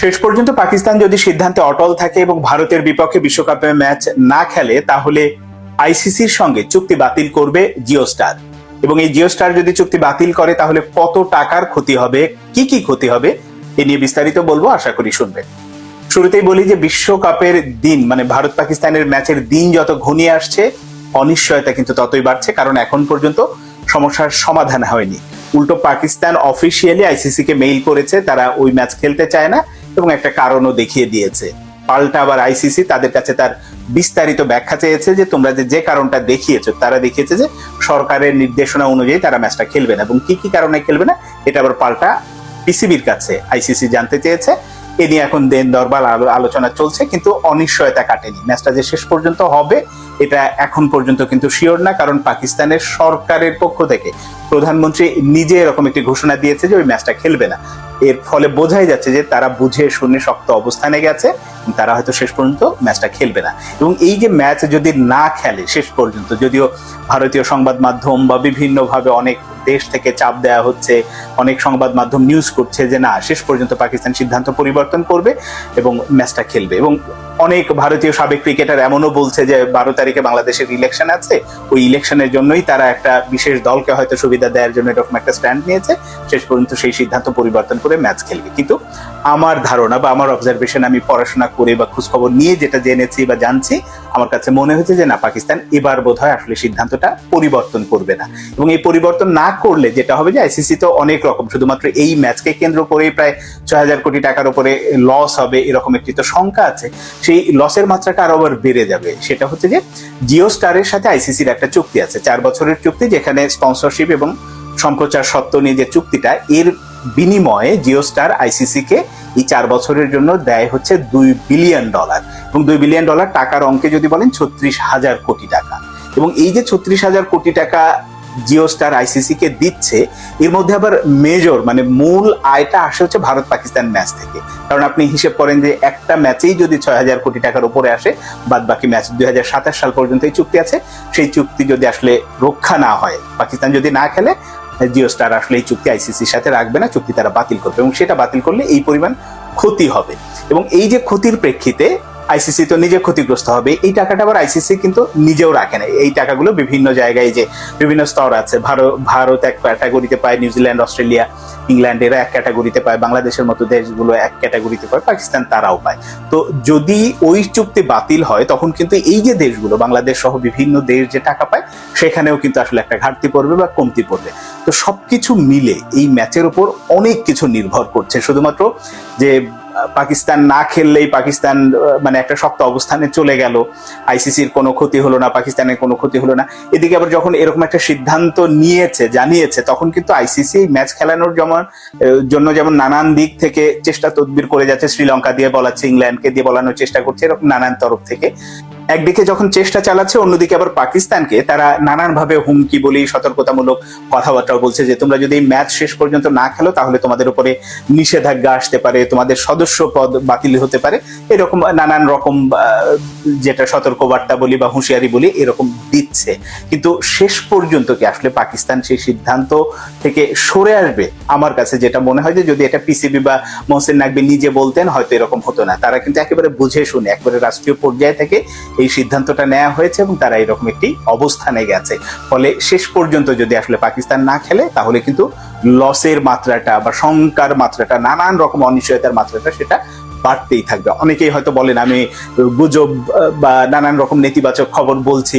শেষ পর্যন্ত পাকিস্তান যদি সিদ্ধান্তে অটল থাকে এবং ভারতের বিপক্ষে বিশ্বকাপে ম্যাচ না খেলে, তাহলে আইসিসির সঙ্গে চুক্তি বাতিল করবে জিও স্টার। এবং এই জিও স্টার যদি চুক্তি বাতিল করে তাহলে কত টাকার ক্ষতি হবে, কি কি ক্ষতি হবে, এ নিয়ে বিস্তারিত বলবো, আশা করি শুনবেন। শুরুতেই বলি যে বিশ্বকাপের দিন মানে ভারত পাকিস্তানের ম্যাচের দিন যত ঘনিয়ে আসছে, অনিশ্চয়তা কিন্তু ততই বাড়ছে, কারণ এখন পর্যন্ত সমস্যার সমাধান হয়নি। উল্টো পাকিস্তান অফিসিয়ালি আইসিসি কে মেইল করেছে, তারা ওই ম্যাচ খেলতে চায় না এবং একটা কারণও দেখিয়ে দিয়েছে। পাল্টা আবার আইসিসি তাদের কাছে তার বিস্তারিত ব্যাখ্যা চেয়েছে যে তোমরা যে কারণটা দেখিয়েছো, তারা দেখিয়েছে যে সরকারের নির্দেশনা অনুযায়ী তারা ম্যাচটা খেলবে না, এবং কি কি কারণে খেলবে না এটা আবার পাল্টা পিসিবির কাছে আইসিসি জানতে চেয়েছে। এ নিয়ে এখন দেন দরবার আলোচনা চলছে, কিন্তু অনিশ্চয়তা কাটেনি। ম্যাচটা যে শেষ পর্যন্ত হবে এটা এখন পর্যন্ত কিন্তু শিওর না, কারণ পাকিস্তানের সরকারের পক্ষ থেকে প্রধানমন্ত্রী নিজে এরকম একটি ঘোষণা দিয়েছে যে ওই ম্যাচটা খেলবে না। এর ফলে বোঝাই যাচ্ছে যে তারা বুঝে শুনে শক্ত অবস্থানে গেছে, তারা হয়তো শেষ পর্যন্ত ম্যাচটা খেলবে না। এবং এই যে ম্যাচ যদি না খেলে শেষ পর্যন্ত, যদিও ভারতীয় সংবাদ মাধ্যম বা বিভিন্ন ভাবে অনেক দেশ থেকে চাপ দেওয়া হচ্ছে, অনেক সংবাদ মাধ্যম নিউজ করছে যে না, শেষ পর্যন্ত পাকিস্তান সিদ্ধান্ত পরিবর্তন করবে এবং ম্যাচটা খেলবে। এবং অনেক ভারতীয় সাবেক ক্রিকেটার এমনও বলছে যে 12 তারিখে বাংলাদেশের ইলেকশন আছে, ওই ইলেকশনের জন্যই তারা একটা বিশেষ দলকে হয়তো সুবিধা দেওয়ার জন্য এরকম একটা স্ট্যান্ড নিয়েছে, শেষ পর্যন্ত সেই সিদ্ধান্ত পরিবর্তন করে ম্যাচ খেলবে। কিন্তু আমার ধারণা বা আমার অবজারভেশন, আমি পড়াশোনা করে বা খোঁজখবর নিয়ে যেটা জেনেছি বা জানছি, আমার কাছে মনে হচ্ছে যে না, পাকিস্তান এবার বোধহয় আসলে সিদ্ধান্তটা পরিবর্তন করবে না। এবং এই পরিবর্তন না করলে যেটা হবে যে আইসিসি তো অনেক রকম, শুধুমাত্র এই ম্যাচকে কেন্দ্র করেই প্রায় 6000 কোটি টাকার উপরে লস হবে, এরকম একটি তো শঙ্কা আছে। সেই লসের মাত্রাটা আরো আবার বেড়ে যাবে। সেটা হচ্ছে যে জিও স্টারের সাথে আইসিসির একটা চুক্তি আছে, 4 বছরের চুক্তি, যেখানে স্পন্সরশিপ এবং সম্প্রচার সত্ত্ব নিয়ে যে চুক্তিটা, এর বিনিময়ে জিও স্টার আইসিসি কে এই 4 বছরের জন্য দেয় হচ্ছে $2 বিলিয়ন। এবং $2 বিলিয়ন টাকার অঙ্কে যদি বলেন 36,000 কোটি টাকা। এবং এই যে 36,000 কোটি টাকা জিও স্টার আইসিসি কে দিচ্ছে, এর মধ্যে আবার মেজর মানে মূল আয়টা আসে হচ্ছে ভারত পাকিস্তান ম্যাচ থেকে। কারণ আপনি হিসেব করেন যে একটা ম্যাচেই যদি 6,000 কোটি টাকার উপরে আসে, বাদ বাকি ম্যাচ 2027 সাল পর্যন্ত এই চুক্তি আছে, সেই চুক্তি যদি আসলে রক্ষা না হয়, পাকিস্তান যদি না খেলে, জিও স্টার আসলে এই চুক্তি আইসিসির সাথে রাখবে না, চুক্তি তারা বাতিল করবে। এবং সেটা বাতিল করলে এই পরিমাণ ক্ষতি হবে। এবং এই যে ক্ষতির প্রেক্ষিতে আইসিসি তো নিজে ক্ষতিগ্রস্ত হবে। এই টাকাটা আবার আইসিসি কিন্তু নিজেও রাখে না, এই টাকাগুলো বিভিন্ন জায়গায়, যে বিভিন্ন স্তর আছে, ভারত এক ক্যাটাগরিতে পায়, নিউজিল্যান্ড, অস্ট্রেলিয়া, ইংল্যান্ড এরা এক ক্যাটাগরিতে পায়, বাংলাদেশের মতো দেশগুলো এক ক্যাটাগরিতে পায়, পাকিস্তান তারাও পায়। তো যদি ওই চুক্তি বাতিল হয়, তখন কিন্তু এই যে দেশগুলো, বাংলাদেশ সহ বিভিন্ন দেশ যে টাকা পায়, সেখানেও কিন্তু আসলে একটা ঘাটতি পড়বে বা কমতি পড়বে। তো সবকিছু মিলে এই ম্যাচের উপর অনেক কিছু নির্ভর করছে। শুধুমাত্র যে পাকিস্তান না খেললেই পাকিস্তান মানে একটা শক্ত অবস্থানে চলে গেল, আইসিসির কোনো ক্ষতি হলো না, পাকিস্তানের কোনো ক্ষতি হলো না, এদিকে আবার যখন এরকম একটা সিদ্ধান্ত নিয়েছে, জানিয়েছে, তখন কিন্তু আইসিসি ম্যাচ খেলানোর জন্য যেমন নানান দিক থেকে চেষ্টা তদবির করে যাচ্ছে, শ্রীলঙ্কা দিয়ে বলাচ্ছে, ইংল্যান্ডকে দিয়ে বলানোর চেষ্টা করছে, এরকম নানান তরফ থেকে একদিকে যখন চেষ্টা চালাচ্ছে, অন্যদিকে আবার পাকিস্তানকে তারা নানান ভাবে হুমকি বলি, সতর্কতামূলক কথাবার্তাও বলছে যে তোমরা যদি এই ম্যাচ শেষ পর্যন্ত না খেলো, তাহলে তোমাদের উপরে নিষেধাজ্ঞা আসতে পারে, তোমাদের সদস্য পদ বাতিল হতে পারে, এরকম নানান রকম যেটা সতর্কবার্তা বলি বা হুঁশিয়ারি বলি, এরকম দিচ্ছে। কিন্তু শেষ পর্যন্ত কি আসলে পাকিস্তান সেই সিদ্ধান্ত থেকে সরে আসবে? আমার কাছে যেটা মনে হয় যে যদি এটা পিসিবি বা মোহসিন নাকভি নিজে বলতেন, হয়তো এরকম হতো না। তারা কিন্তু একেবারে বুঝে শুনে, একবারে রাষ্ট্রীয় পর্যায়ে থেকে এই সিদ্ধান্তটা নেওয়া হয়েছে এবং তারা এরকম একটি অবস্থানে গেছে। ফলে শেষ পর্যন্ত যদি আসলে পাকিস্তান না খেলে, তাহলে কিন্তু লসের মাত্রাটা বা শঙ্কার মাত্রাটা, নানান রকম অনিশ্চয়তার মাত্রাটা, সেটা বাড়তেই থাকবে। অনেকেই হয়তো বলেন আমি গুজব বা নানান রকম নেতিবাচক খবর বলছি,